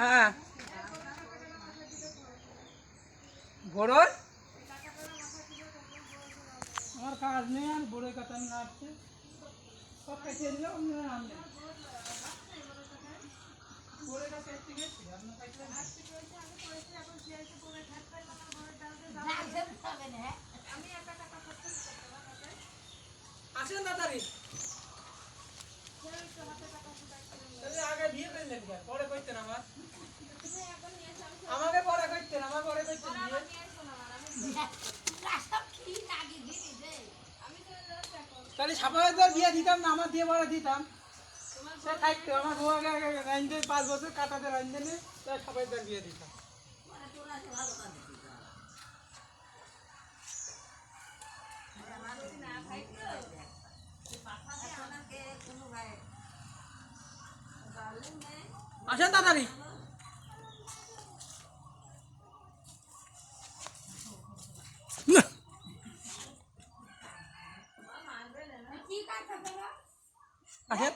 হ্যাঁ বড়োর আমার কাজ নেই আর বড়োর কথা না আসছে সব খাইতে দিলে অন্য নাম নেই বড়োর কাছে একটু গেছি আপনার খাইতে আসেন তাড়াতাড়ি আগে বিয়ে করলেন পরে করতেন আমাকে পরে করতেন আমার পরে করতেন তাহলে সাপাহাজার বিয়ে দিতাম না আমার দিয়ে পরে দিতাম সে থাকতো আমার বউ আগে আগে রাইন্দে 5 বছর কাটাতে রাইন্দে নে তাই সাপাহাজার বিয়ে দিতাম আসেন তাড়াতাড়ি আসেন